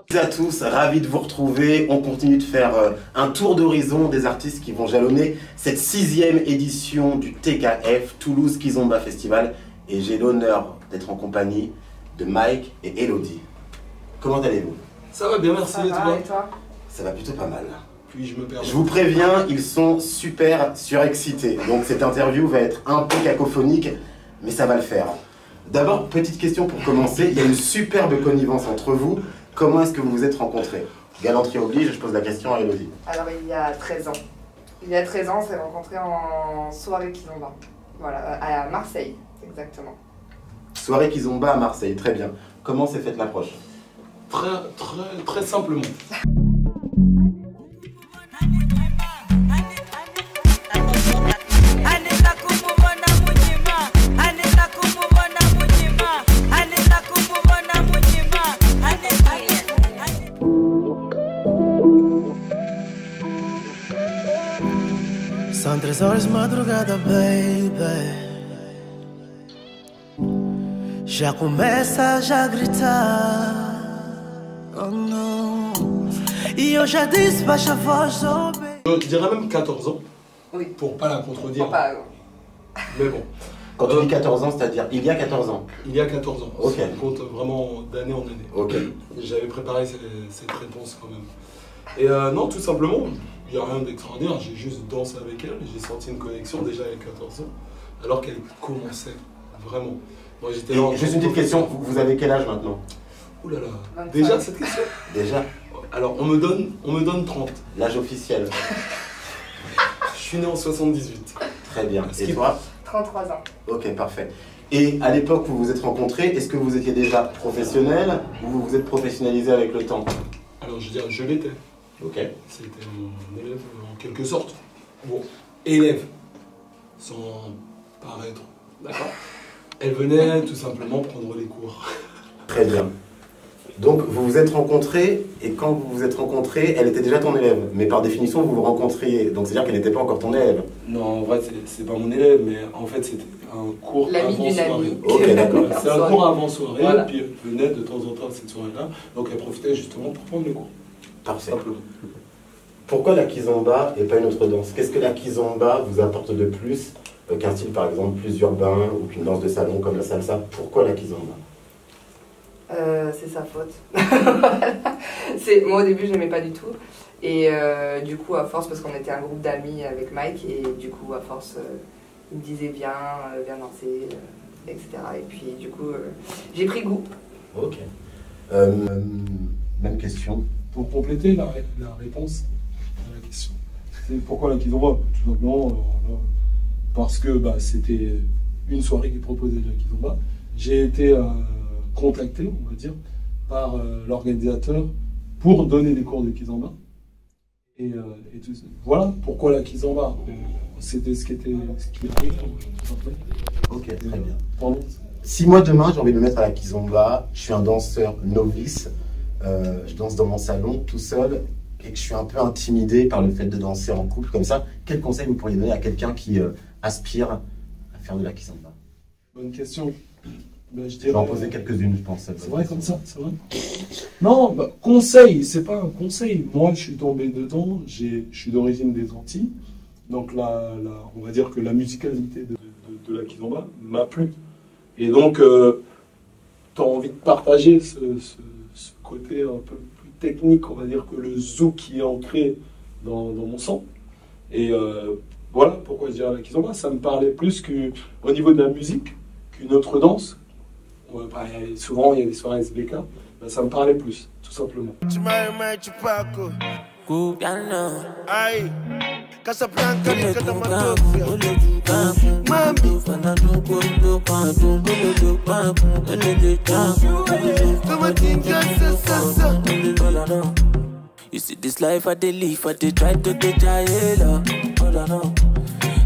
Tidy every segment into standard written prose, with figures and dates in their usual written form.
Bonjour à tous, ravi de vous retrouver. On continue de faire un tour d'horizon des artistes qui vont jalonner cette 6e édition du TKF, Toulouse Kizomba Festival. Et j'ai l'honneur d'être en compagnie de Mike et Elodie. Comment allez-vous? Ça va bien, merci. Ça va, et toi? Ça va plutôt pas mal. Puis je me perds. Je vous préviens, ils sont super surexcités. Donc cette interview va être un peu cacophonique, mais ça va le faire. D'abord, petite question pour commencer. Il y a une superbe connivence entre vous. Comment est-ce que vous vous êtes rencontrés? Galanterie oblige, je pose la question à Elodie. Alors, il y a 13 ans. Il y a 13 ans, on s'est rencontrés en soirée Kizomba. Voilà, à Marseille, exactement. Soirée Kizomba à Marseille, très bien. Comment s'est faite l'approche? Très simplement. São 3 horas de madrugada, baby. Já começa já a gritar. Oh não. E eu já disse baixa a voz, oh baby. Je dirais même 14 ans. Oui. Pour pas la contredire. Bon, pas, Mais bon. Quand tu dis 14 ans, c'est-à-dire il y a 14 ans? Il y a 14 ans. Ok. On compte vraiment d'année en année. Ok. J'avais préparé cette réponse quand même. Et non, tout simplement, il n'y a rien d'extraordinaire. J'ai juste dansé avec elle. J'ai senti une connexion déjà à 14 ans. Alors qu'elle commençait vraiment. Moi, j'étais là. Juste une petite question, vous avez quel âge maintenant? Ouh là là. 25. Déjà cette question? Déjà? Alors, on me donne 30. L'âge officiel? Je suis né en 78. Très bien. Ce Et qui- toi? 33 ans. Ok, parfait. Et à l'époque où vous vous êtes rencontrés, est-ce que vous étiez déjà professionnel ou vous vous êtes professionnalisé avec le temps? Alors, je dirais, je l'étais. Ok. C'était mon élève en quelque sorte. Bon, élève, sans paraître. D'accord. Elle venait tout simplement prendre les cours. Très bien. Donc vous vous êtes rencontrés et quand vous vous êtes rencontrés, elle était déjà ton élève. Mais par définition, vous vous rencontriez. Donc c'est-à-dire qu'elle n'était pas encore ton élève. Non, en vrai, c'est pas mon élève, mais en fait, c'était un cours L'ami avant d'une soirée. amie. Ok, d'accord. C'est un cours avant soirée, Voilà. puis elle venait de temps en temps à cette soirée-là. Donc elle profitait justement pour prendre les cours. Parfait. Simplement. Pourquoi la kizomba et pas une autre danse? Qu'est-ce que la kizomba vous apporte de plus qu'un style par exemple plus urbain ou qu'une danse de salon comme la salsa? Pourquoi la kizomba? C'est sa faute. Moi, au début, je n'aimais pas du tout. Et du coup, à force, parce qu'on était un groupe d'amis avec Mike, et du coup, à force, il me disait viens danser, etc. Et puis, du coup, j'ai pris goût. Ok. Même question. Pour compléter la réponse à la question, c'est pourquoi la kizomba? Tout simplement parce que c'était une soirée qui proposait la kizomba. J'ai été contacté, on va dire, par l'organisateur pour donner des cours de kizomba. Et tout ça. Voilà pourquoi la kizomba. C'était ce qui arrive, tout simplement. Ok, très bien. Pardon. Si moi demain j'ai envie de me mettre à la kizomba, je suis un danseur novice, je danse dans mon salon tout seul et que je suis un peu intimidé par le fait de danser en couple comme ça, quel conseil vous pourriez donner à quelqu'un qui aspire à faire de la kizomba? Bonne question. Je Je vais en poser quelques-unes, je pense. C'est vrai comme ça, c'est vrai. Non, conseil, c'est pas un conseil. Moi, je suis tombé dedans, je suis d'origine des Antilles. Donc, on va dire que la musicalité de la kizomba m'a plu. Et donc, tu as envie de partager ce côté un peu plus technique, on va dire, que le zouk qui est ancré dans mon sang. Et voilà pourquoi je dirais la kizomba. Ça me parlait plus qu'au niveau de la musique qu'une autre danse. Souvent, il y a des soirées SBK. Ça me parlait plus, tout simplement. You see this life I dey live, I dey try to get higher.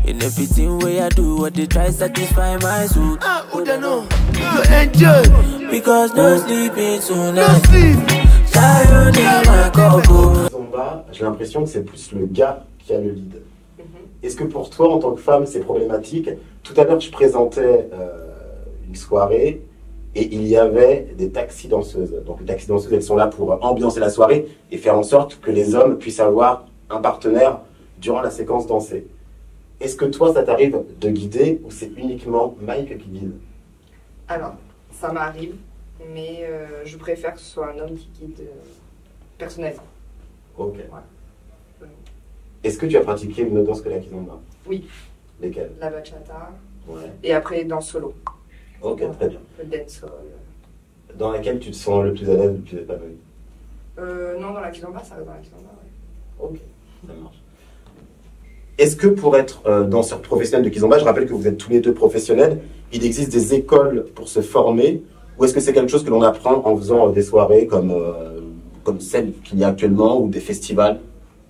In everything way I do, I dey try satisfy my soul. You enjoy because no sleeping tonight. Kizomba, j'ai l'impression que c'est plus le gars qui a le lead. Est-ce que pour toi, en tant que femme, c'est problématique? Tout à l'heure, je présentais une soirée et il y avait des taxis danseuses. Donc les taxis danseuses, elles sont là pour ambiancer la soirée et faire en sorte que les hommes puissent avoir un partenaire durant la séquence dansée. Est-ce que toi, ça t'arrive de guider ou c'est uniquement Mike qui guide? Alors, ça m'arrive, mais je préfère que ce soit un homme qui guide personnellement. Ok. Ouais. Est-ce que tu as pratiqué une autre danse que la kizomba? Oui. Lesquelles? La bachata, Ouais. et après dans solo. Ok, très bien. Le dancehall. Dans laquelle tu te sens le plus à l'aise, le plus épanoui? Non, dans la kizomba, ça reste dans la kizomba, ouais. Ok, ça marche. Est-ce que pour être danseur professionnel de kizomba, je rappelle que vous êtes tous les deux professionnels, il existe des écoles pour se former, ou est-ce que c'est quelque chose que l'on apprend en faisant des soirées comme celle qu'il y a actuellement, ou des festivals?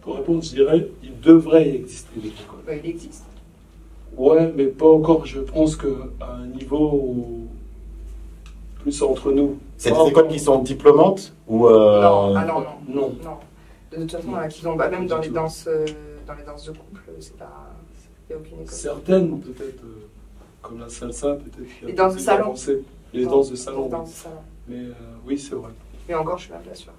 Pour répondre, je dirais, il devrait exister des écoles. Il existe. Ouais, mais pas encore. Je pense qu'à un niveau plus entre nous. C'est des écoles qui sont diplômantes ou Non, ah non, non. Non. Non. De toute façon, dans la kizomba, même dans les danses de couple, c'est pas. Il n'y a aucune école. Certaines, peut-être, comme la salsa, peut-être. Les danses de salon. Les danses de salon. Les danses de salon. Mais oui, c'est vrai. Mais encore, je suis même pas sûre.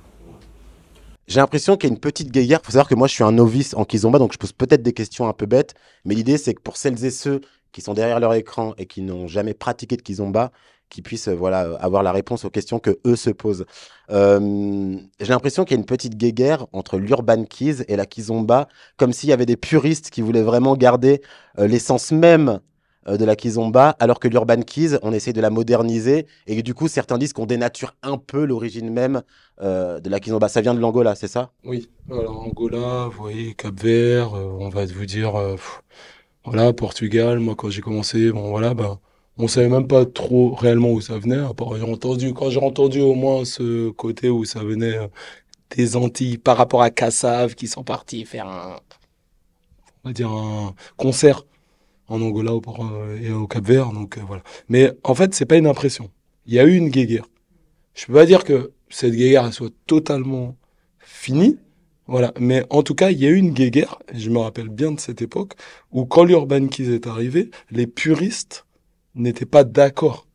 J'ai l'impression qu'il y a une petite guéguerre. Il faut savoir que moi, je suis un novice en kizomba, donc je pose peut-être des questions un peu bêtes. Mais l'idée, c'est que pour celles et ceux qui sont derrière leur écran et qui n'ont jamais pratiqué de kizomba, qui puissent avoir la réponse aux questions que eux se posent. J'ai l'impression qu'il y a une petite guéguerre entre l'urban kiz et la kizomba, comme s'il y avait des puristes qui voulaient vraiment garder l'essence même de la kizomba, alors que l'urban kiz, on essaie de la moderniser, et du coup, certains disent qu'on dénature un peu l'origine même de la kizomba. Ça vient de l'Angola, c'est ça? Oui, alors Angola, vous voyez, Cap-Vert, on va vous dire, voilà, Portugal. Moi, quand j'ai commencé, bon, voilà, on savait même pas trop réellement où ça venait. À part, quand j'ai entendu au moins ce côté où ça venait des Antilles par rapport à Kassav, qui sont partis faire on va dire un concert en Angola et au Cap-Vert. Donc voilà. Mais en fait, c'est pas une impression. Il y a eu une guéguerre. Je peux pas dire que cette guéguerre elle soit totalement finie. Voilà. Mais en tout cas, il y a eu une guéguerre. Et je me rappelle bien de cette époque où quand l'Urban Kids est arrivé, les puristes n'étaient pas d'accord.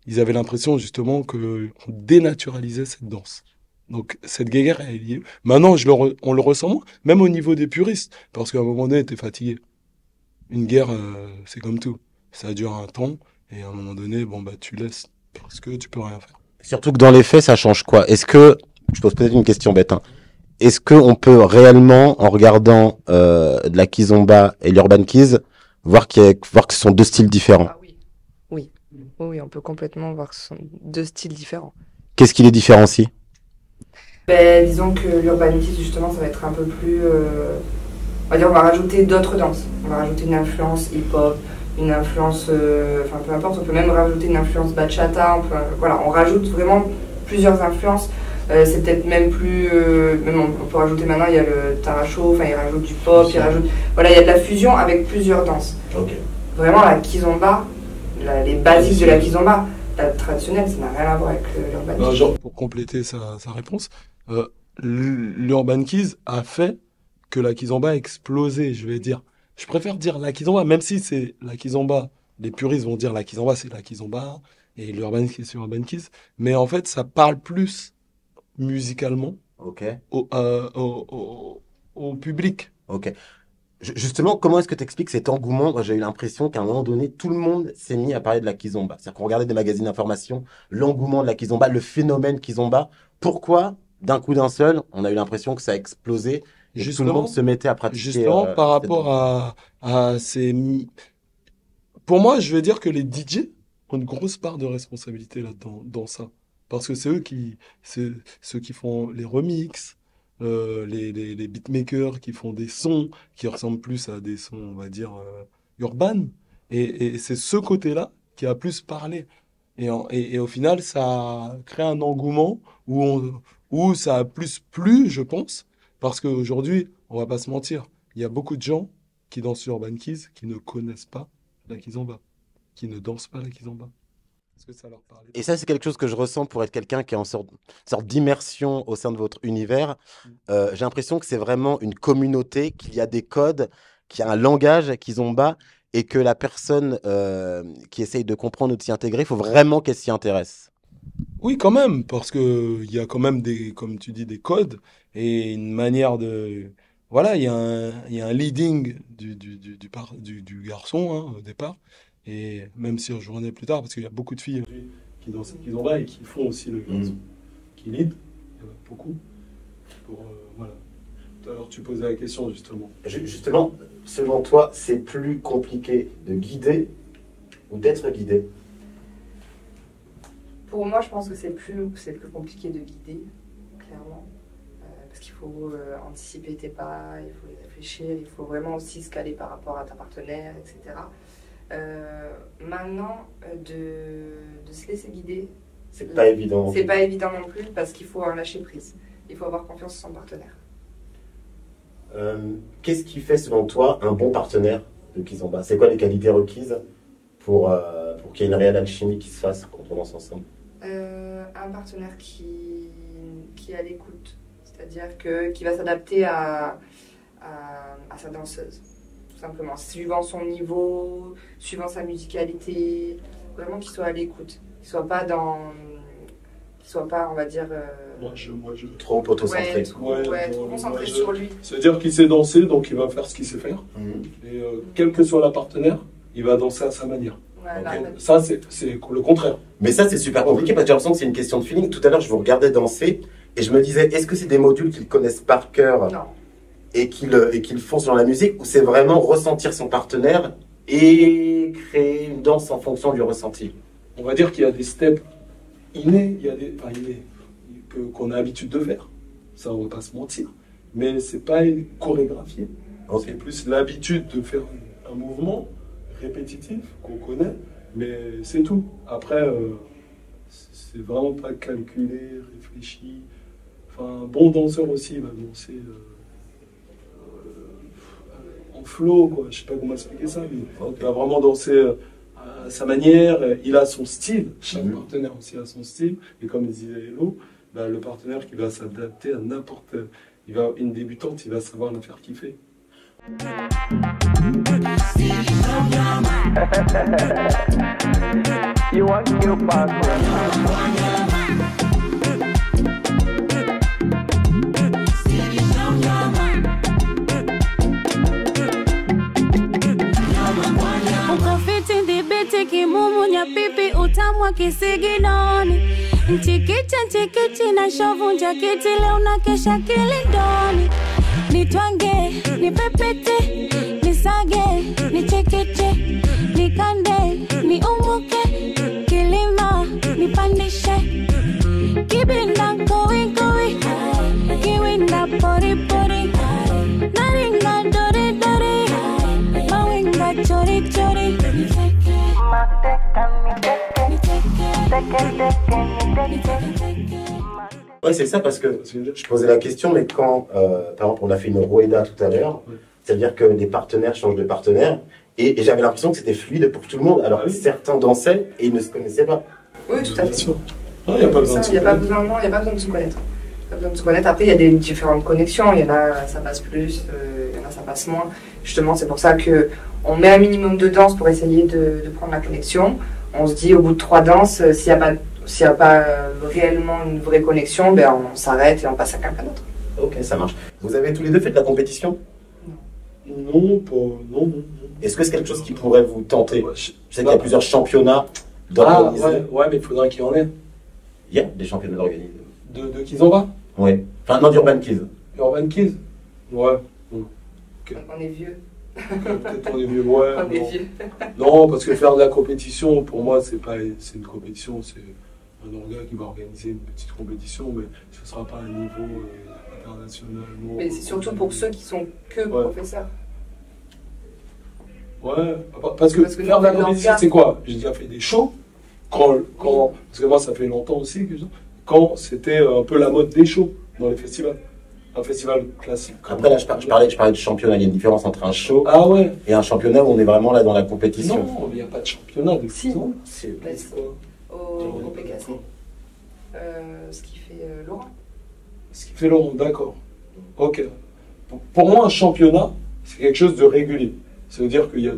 Ils avaient l'impression justement qu'on dénaturalisait cette danse. Donc cette guéguerre, elle est liée. Maintenant, on le ressent moins, même au niveau des puristes, parce qu'à un moment donné, t'es fatigué. Une guerre, c'est comme tout. Ça dure un temps, et à un moment donné, tu laisses, parce que tu peux rien faire. Surtout que dans les faits, ça change quoi? Est-ce que, je pose peut-être une question bête, hein. Est-ce qu'on peut réellement, en regardant de la kizomba et l'urban kiz, voir que ce sont deux styles différents? Ah oui. Oui. Oui, on peut complètement voir que ce sont deux styles différents. Qu'est-ce qui les différencie? Disons que l'urban kiz, justement, ça va être un peu plus... on va dire, on va rajouter d'autres danses. On va rajouter une influence hip-hop, une influence... Enfin, peu importe, on peut même rajouter une influence bachata. On rajoute vraiment plusieurs influences. C'est peut-être même plus... même on peut rajouter maintenant, il y a le taracho, enfin, il rajoute du pop, il y a de la fusion avec plusieurs danses. Okay. Vraiment, la kizomba, les basiques de la kizomba, la traditionnelle, ça n'a rien à voir avec l'urban kiz. Genre, pour compléter sa réponse, l'urban kiz a fait que la kizomba a explosé, je vais dire. Je préfère dire la kizomba, même si c'est la kizomba, les puristes vont dire la kizomba, c'est la kizomba, et l'urban kiz, c'est l'urban kiz. Mais en fait, ça parle plus musicalement au public. Ok. Justement, comment est-ce que tu expliques cet engouement? Moi, j'ai eu l'impression qu'à un moment donné, tout le monde s'est mis à parler de la kizomba. C'est-à-dire qu'on regardait des magazines d'information, l'engouement de la kizomba, le phénomène kizomba. Pourquoi, d'un coup d'un seul, on a eu l'impression que ça a explosé et tout le monde se mettait à pratiquer? Justement, par rapport à ces... Pour moi, je vais dire que les DJ ont une grosse part de responsabilité là-dedans, dans ça. Parce que c'est eux qui font les remixes, les beatmakers qui font des sons qui ressemblent plus à des sons, on va dire, urbains. Et c'est ce côté-là qui a plus parlé. Et au final, ça crée un engouement où ça a plus plu, je pense. Parce qu'aujourd'hui, on va pas se mentir, il y a beaucoup de gens qui dansent sur Urban Kiz qui ne connaissent pas la kizomba, qui ne dansent pas la kizomba. Parce que ça leur parle. Et ça, c'est quelque chose que je ressens pour être quelqu'un qui est en sorte d'immersion au sein de votre univers. J'ai l'impression que c'est vraiment une communauté, qu'il y a des codes, qu'il y a un langage kizomba et que la personne qui essaye de comprendre ou de s'y intégrer, il faut vraiment qu'elle s'y intéresse. Oui, quand même, parce que il y a quand même des, comme tu dis, des codes et une manière de, voilà, il y a un leading du garçon hein, au départ. Et même si je revenais plus tard, parce qu'il y a beaucoup de filles qui dansent, qui en bas et qui font aussi le garçon, qui lead, il y en a beaucoup. Pour, voilà. Tout à l'heure, tu posais la question justement. Justement, selon toi, c'est plus compliqué de guider ou d'être guidé? Pour moi, je pense que c'est plus compliqué de guider, clairement. Parce qu'il faut anticiper tes pas, il faut y réfléchir, il faut vraiment aussi se caler par rapport à ta partenaire, etc. Maintenant, de se laisser guider, c'est pas évident. C'est pas évident non plus parce qu'il faut lâcher prise. Il faut avoir confiance en son partenaire. Qu'est-ce qui fait selon toi un bon partenaire de Kizomba? C'est quoi les qualités requises pour qu'il y ait une réelle alchimie qui se fasse quand on danse ensemble? Un partenaire qui est à l'écoute, c'est-à-dire qui va s'adapter à sa danseuse, tout simplement, suivant son niveau, suivant sa musicalité, vraiment qu'il soit à l'écoute, qu'il soit pas, on va dire... Moi, je... Trop autocentré. Trop concentré sur lui. C'est-à-dire qu'il sait danser, donc il va faire ce qu'il sait faire. Et quel que soit la partenaire, il va danser à sa manière. Voilà, okay. Ça, c'est le contraire. Mais ça, c'est super compliqué parce que j'ai l'impression que c'est une question de feeling. Tout à l'heure, je vous regardais danser et je me disais, est-ce que c'est des modules qu'ils connaissent par cœur et qu'ils font sur la musique, ou c'est vraiment ressentir son partenaire et créer une danse en fonction du ressenti? On va dire qu'il y a des steps innés, innés qu'on a l'habitude de faire. Ça, on va pas se mentir. Mais c'est pas chorégraphié. Okay. C'est plus l'habitude de faire un mouvement répétitif qu'on connaît, mais c'est tout. Après, c'est vraiment pas calculé, réfléchi. Enfin, un bon danseur aussi va danser en flow, quoi. Je sais pas comment expliquer ça, mais il va vraiment danser à sa manière. Il a son style. Chaque partenaire aussi a son style. Et comme disait Hello, bah, le partenaire qui va s'adapter à n'importe... Une débutante, il va savoir la faire kiffer. You want your password? Ukafiti ndibiti kimumu nyapipi utamwa kisiginoni Nchikichi na shovu njakiti leo na kesha kilindoni Nitwange, nipepete, nisage, nichekeche, nikande, niumuke, kilima, nipandishe Kibinda kowi kowi, kiwinda pori pori Naringa dori dori, mawinga chori chori Ouais, c'est ça, parce que je posais la question, mais quand, par exemple, on a fait une Rueda tout à l'heure, c'est-à-dire que les partenaires changent de partenaire, et j'avais l'impression que c'était fluide pour tout le monde, alors que certains dansaient et ils ne se connaissaient pas. Oui, tout à fait. Il n'y a pas besoin de se connaître. Il n'y a pas besoin de se connaître. Après, il y a des différentes connexions. Il y en a, ça passe plus, il y en a, ça passe moins. Justement, c'est pour ça qu'on met un minimum de danse pour essayer de prendre la connexion. On se dit, au bout de 3 danses, s'il n'y a pas réellement une vraie connexion, ben on s'arrête et on passe à quelqu'un d'autre. Ok, ça marche. Vous avez tous les deux fait de la compétition? Non. Est-ce que c'est quelque chose qui pourrait vous tenter? Je sais qu'il y a plusieurs championnats d'organiser. Ouais, mais il faudrait qu'il y en ait. Il y a des championnats d'organiser. De Kizomba? Oui. Enfin, non, d'Urban Kids. Urban Kids? Ouais. Okay. On est vieux. Peut-être on est vieux, ouais. On est vieux. Non, parce que faire de la compétition, pour moi, c'est une compétition, c'est un organe qui va organiser une petite compétition, mais ce ne sera pas à un niveau international. Non. Mais c'est surtout pour ceux qui sont que professeurs. Ouais, parce que faire de la compétition, c'est quoi? J'ai déjà fait des shows, parce que moi, ça fait longtemps aussi, quand c'était un peu la mode des shows dans les festivals. Un festival classique. Après, là, je parlais de championnat. Il y a une différence entre un show et un championnat où on est vraiment là dans la compétition. Non, il n'y a pas de championnat de saison. Au PKC. Ce qui fait Laurent. Ce qui fait Laurent, d'accord. Ok. Pour moi, un championnat, c'est quelque chose de régulier. Ça veut dire qu'il y a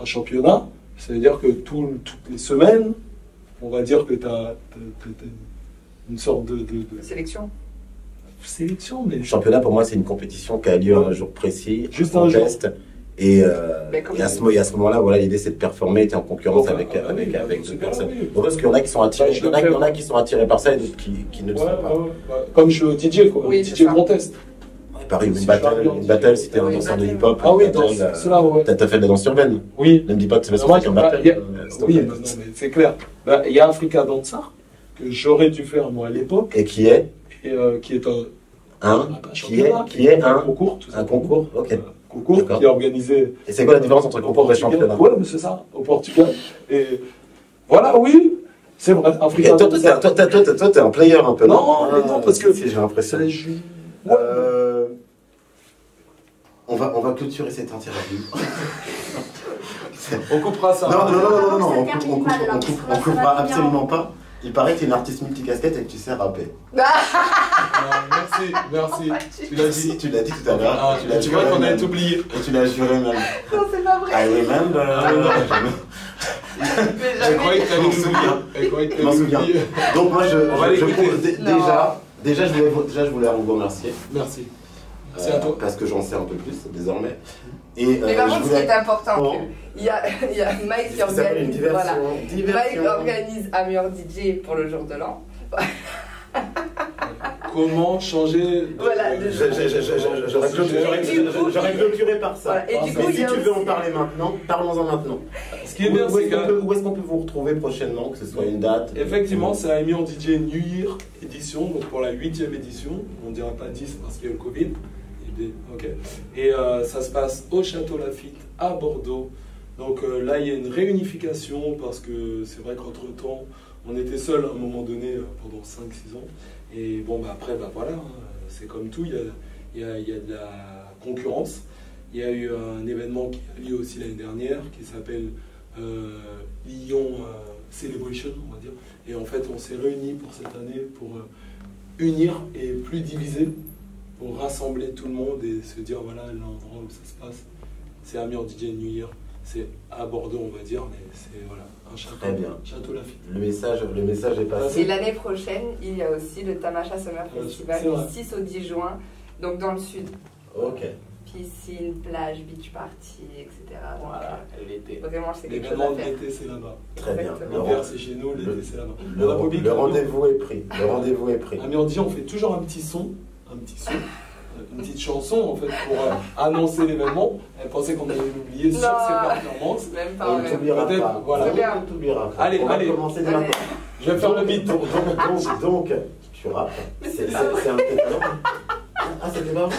un championnat, ça veut dire que toutes les semaines, on va dire que tu as une sorte de Sélection. sélection, mais Le championnat, pour moi, c'est une compétition qui a lieu un jour précis, Juste un un jour. test. Et Comme à ce moment-là, voilà, l'idée c'est de performer, tu es en concurrence Enfin, avec c'est d'autres bien, personnes. oui. Donc, parce qu'il y en a qui sont attirés, Bah, je il y en a- le il y en a fais. qui sont attirés par ça et d'autres qui ne le sont pas. Comme je suis DJ, quoi. Oui, c'est DJ ça. contest. Ouais, pareil, Si une je fais battle, si t'es un Oui, danseur de battle. hip-hop, Ah oui, battle, dans cela, ouais. t'as fait de la danse urbaine. Oui. Ne me dis pas que c'est Moi, pas un battle. il y a- s'il te Oui, plaît. non, mais c'est clair. Bah, il y a Africa Dansar, que j'aurais dû faire moi à l'époque, Et qui est et qui est un un qui est un concours, tout un simplement. concours, ok. Concours D'accord. qui est organisé Et c'est quoi la différence entre au concours et Portugal. championnat? Ouais, mais c'est ça, au Portugal. Et voilà, oui, c'est vrai, Et Africa toi, Dansar. t'es un player un peu, Non, mais non, parce que- si, j'ai l'impression. Ça, je- On va clôturer cette interview. On coupera ça. Non, Ça on termine coupe- mal, là, on parce que là, ça coupera va finir absolument pas. Il paraît que tu es une artiste multicasquette et que tu sais rapper. Merci. Tu l'as dit. Tu l'as dit tout à l'heure. Ah, Tu l'as tu vois juré qu'on a même. été oublié. Et tu l'as juré même. Non, c'est pas vrai. I remember. Mais Elle jamais. croyait que t'allais m'en nous souviens. oublier. Elle croyait que Je m'en t'allais nous souviens. oublier. Donc moi, On va l'écouter. déjà, je voulais vous remercier. Merci. Merci à toi. Parce que j'en sais un peu plus désormais. Et Mais par je contre, ce qui voulais... est important, Bon. il y a Mike qui Ça s'appelle une organise. diversion. Voilà. Mike Diversion. organise un meilleur DJ pour le jour de l'an. Comment changer de- Voilà, de- J'aurais clôturé par ça. Voilà. Et du coup, Mais il y si a tu veux aussi- en parler maintenant, parlons-en maintenant. Ce qui est bien, c'est que Où est-ce qu'on peut vous retrouver prochainement, que ce soit une date? effectivement, c'est Amy en DJ New Year édition, donc pour la 8e édition. On ne dira pas 10 parce qu'il y a le Covid. Ok. Et ça se passe au Château Lafite à Bordeaux. Donc là, il y a une réunification parce que c'est vrai qu'entre-temps, on était seul à un moment donné pendant 5-6 ans. Et bon, bah, après, bah, voilà, hein, c'est comme tout, il y a de la concurrence. Il y a eu un événement qui a lieu aussi l'année dernière qui s'appelle Lyon Celebration, on va dire. Et en fait, on s'est réunis pour cette année pour unir et plus diviser, pour rassembler tout le monde et se dire voilà l'endroit où ça se passe. C'est Amir DJ New Year. C'est à Bordeaux, on va dire, mais c'est voilà, un château. Très bien. Château Lafite. Le message est passé. Et l'année prochaine, il y a aussi le Tamacha Summer Festival c'est vrai. du 6 au 10 juin, donc dans le sud. Ok. Piscine, plage, beach party, etc. Donc, Voilà, l'été. vraiment, c'est quelque chose L'événement à de faire. l'été, c'est là-bas. Très bien. Exactement. L'hiver, c'est chez nous, l'été, c'est là-bas. Le République, rendez-vous est pris. Le rendez-vous est pris. Amir dit, on fait toujours un petit son, une petite chanson en fait pour annoncer l'événement. Elle pensait qu'on allait l'oublier sur ses Non. performances. Même On pas, ne ouais. t'oubliera Peut-être, pas. voilà. Très bien. On ne t'oubliera pas. Allez, On va allez. commencer dès Allez. maintenant. Je vais faire le beat. Donc, tu rappes. C'est un peu talent. Ah, c'était pas vrai?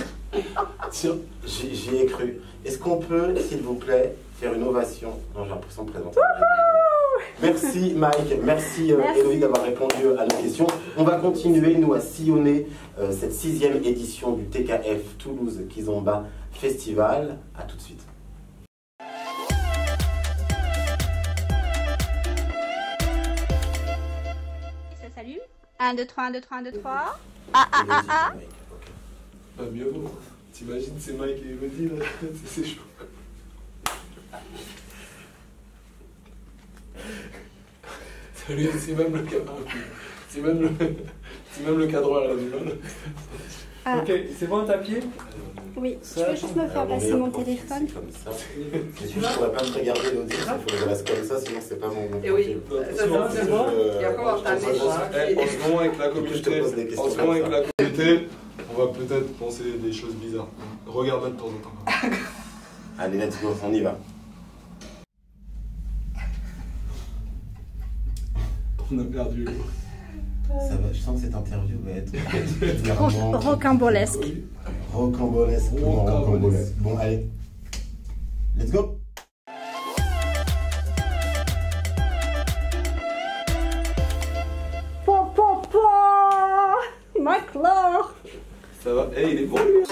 Tiens. J'y ai cru. Est-ce qu'on peut, s'il vous plaît, faire une ovation? Non, j'ai l'impression de présenter. Merci Mike, merci Héloïse d'avoir répondu à nos questions. On va continuer, nous, à sillonner cette 6e édition du TKF Toulouse Kizomba Festival. A tout de suite. Ça s'allume. 1, 2, 3, 1, 2, 3, 1, 2, 3. Ah. Bah, mieux vaut. T'imagines, c'est Mike et Elodie là, c'est chaud. Salut, c'est même le cadreur. C'est même le cadreur là. Ah. Ok, c'est bon, t'as pied? Oui, tu peux juste me faire passer mon téléphone? Comme ça. Mais tu ne pourrais pas me regarder Elodie, il faut que je reste comme ça, sinon c'est pas mon Et oui. profil. Ça, c'est bon. Et après, on va retarder. En ce moment, avec la Je te communauté, pose des questions en ce moment, comme avec ça. la communauté, on va peut-être penser des choses bizarres. Regarde de temps en temps. Allez, let's go, on y va. On a perdu. Ça va, je sens que cette interview va être clairement Rocambolesque. rocambolesque. Rocambolesque. Bon, allez, let's go. Po, po, po. McLaure. Ça va. Eh, il est bon lui.